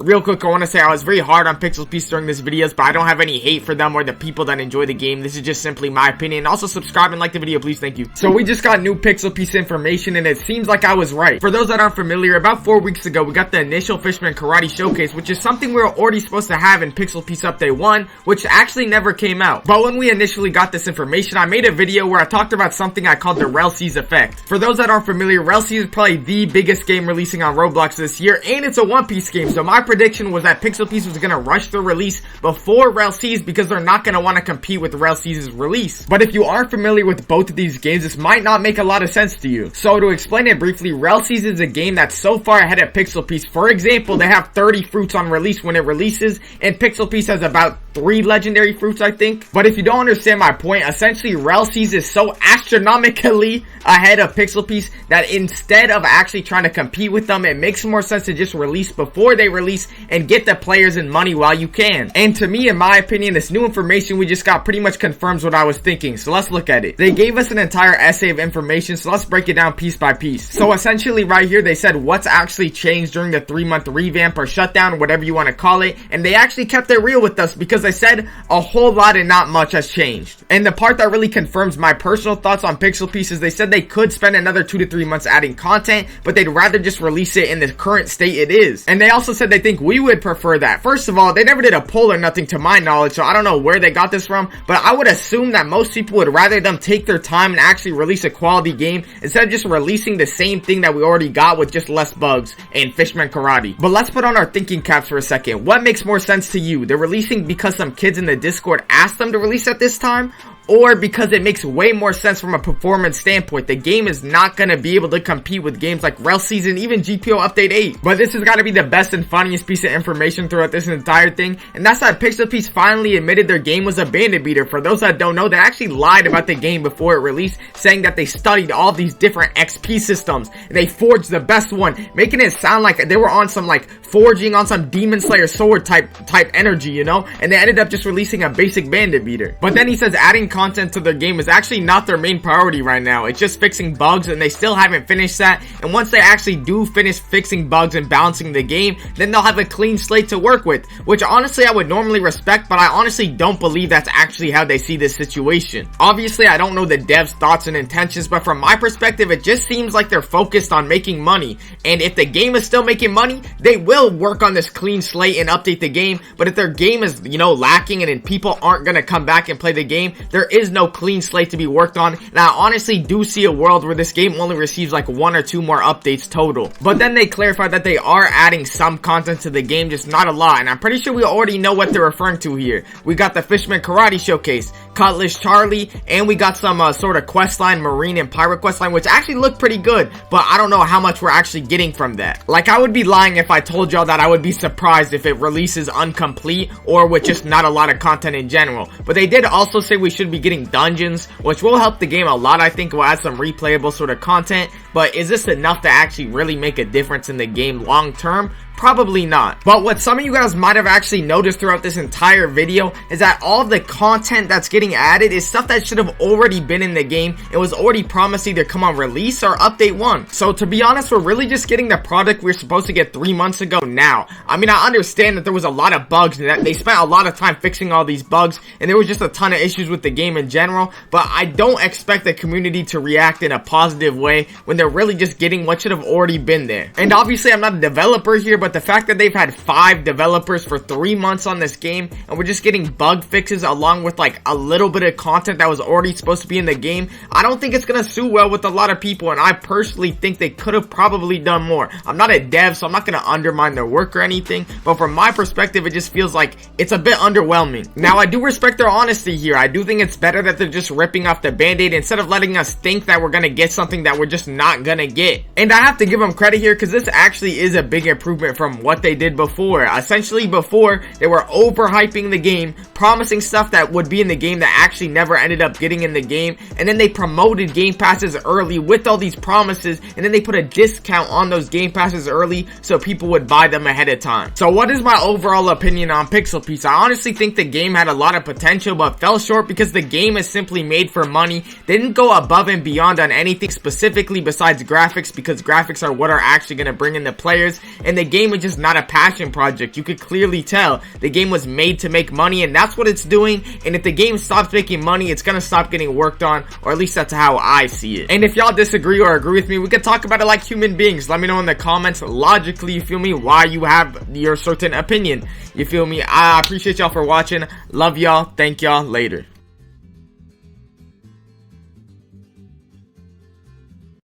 Real quick, I want to say I was very hard on Pixel Piece during this videos, but I don't have any hate for them or the people that enjoy the game. This is just simply my opinion. Also, subscribe and like the video, please. Thank you. So we just got new Pixel Piece information, and it seems like I was right. For those that aren't familiar, about 4 weeks ago, we got the initial Fishman Karate Showcase, which is something we were already supposed to have in Pixel Piece Update 1, which actually never came out. But when we initially got this information, I made a video where I talked about something I called the Rell effect. For those that aren't familiar, Rell is probably the biggest game releasing on Roblox this year, and it's a One Piece game. So my prediction was that Pixel Piece was going to rush the release before Rell because they're not going to want to compete with Rell release. But if you aren't familiar with both of these games, this might not make a lot of sense to you. So to explain it briefly, Rell is a game that's so far ahead of Pixel Piece. For example, they have 30 fruits on release when it releases, and Pixel Piece has about 3 legendary fruits, I think. But if you don't understand my point, essentially Rell is so astronomically ahead of Pixel Piece that instead of actually trying to compete with them, it makes more sense to just release before they release and get the players and money while you can. And to me, in my opinion, this new information we just got pretty much confirms what I was thinking. So let's look at it. They gave us an entire essay of information, so let's break it down piece by piece. So essentially right here, they said what's actually changed during the 3-month revamp or shutdown, whatever you want to call it. And they actually kept it real with us because they said a whole lot and not much has changed. And the part that really confirms my personal thoughts on Pixel Piece is they said they could spend another 2 to 3 months adding content, but they'd rather just release it in the current state it is. And they also said they think we would prefer that. First of all, they never did a poll or nothing to my knowledge, so I don't know where they got this from, but I would assume that most people would rather them take their time and actually release a quality game instead of just releasing the same thing that we already got with just less bugs and Fishman Karate. But let's put on our thinking caps for a second. What makes more sense to you? They're releasing because some kids in the Discord asked them to release at this time? Or because it makes way more sense from a performance standpoint? The game is not going to be able to compete with games like Rell Season, even GPO Update 8. But this has got to be the best and funniest piece of information throughout this entire thing, and that's that Pixel Piece finally admitted their game was a bandit beater. For those that don't know, they actually lied about the game before it released, saying that they studied all these different XP systems, and they forged the best one, making it sound like they were on some like forging on some Demon Slayer sword type energy, you know, and they ended up just releasing a basic bandit beater. But then he says adding content to their game is actually not their main priority right now. It's just fixing bugs, and they still haven't finished that. And once they actually do finish fixing bugs and balancing the game, then they'll have a clean slate to work with, which honestly I would normally respect, but I honestly don't believe that's actually how they see this situation. Obviously, I don't know the devs' thoughts and intentions, but from my perspective, it just seems like they're focused on making money. And if the game is still making money, they will work on this clean slate and update the game. But if their game is, you know, lacking and people aren't gonna come back and play the game, there is no clean slate to be worked on. And I honestly do see a world where this game only receives like 1 or 2 more updates total. But then they clarified that they are adding some content to the game, just not a lot. And I'm pretty sure we already know what they're referring to here. We got the Fishman Karate Showcase, Cutlass Charlie, and we got some sort of questline, Marine and Pirate questline, which actually look pretty good, but I don't know how much we're actually getting from that. Like, I would be lying if I told y'all that I would be surprised if it releases incomplete or with just not a lot of content in general. But they did also say we should be getting dungeons, which will help the game a lot. I think we'll add some replayable sort of content, but is this enough to actually really make a difference in the game long term? Probably not. But what some of you guys might have actually noticed throughout this entire video is that all of the content that's getting added is stuff that should have already been in the game. It was already promised either come on release or update 1. So to be honest, we're really just getting the product we were supposed to get 3 months ago now. I mean, I understand that there was a lot of bugs and that they spent a lot of time fixing all these bugs, and there was just a ton of issues with the game in general, but I don't expect the community to react in a positive way when they're really just getting what should have already been there. And obviously I'm not a developer here, but the fact that they've had 5 developers for 3 months on this game and we're just getting bug fixes along with like a little bit of content that was already supposed to be in the game, I don't think it's gonna suit well with a lot of people, and I personally think they could have probably done more. I'm not a dev, so I'm not gonna undermine their work or anything, but from my perspective, it just feels like it's a bit underwhelming. Now, I do respect their honesty here. I do think it's better that they're just ripping off the band-aid instead of letting us think that we're gonna get something that we're just not gonna get. And I have to give them credit here because this actually is a big improvement from what they did before. Essentially, before, they were overhyping the game, promising stuff that would be in the game that actually never ended up getting in the game, and then they promoted game passes early with all these promises, and then they put a discount on those game passes early so people would buy them ahead of time. So what is my overall opinion on Pixel Piece? I honestly think the game had a lot of potential but fell short because the game is simply made for money. They didn't go above and beyond on anything specifically besides graphics, because graphics are what are actually going to bring in the players, and the game game is just not a passion project. You could clearly tell the game was made to make money, and that's what it's doing. And if the game stops making money, it's gonna stop getting worked on, or at least that's how I see it. And if y'all disagree or agree with me, we could talk about it like human beings. Let me know in the comments logically, you feel me, why you have your certain opinion. You feel me? I appreciate y'all for watching. Love y'all. Thank y'all. Later.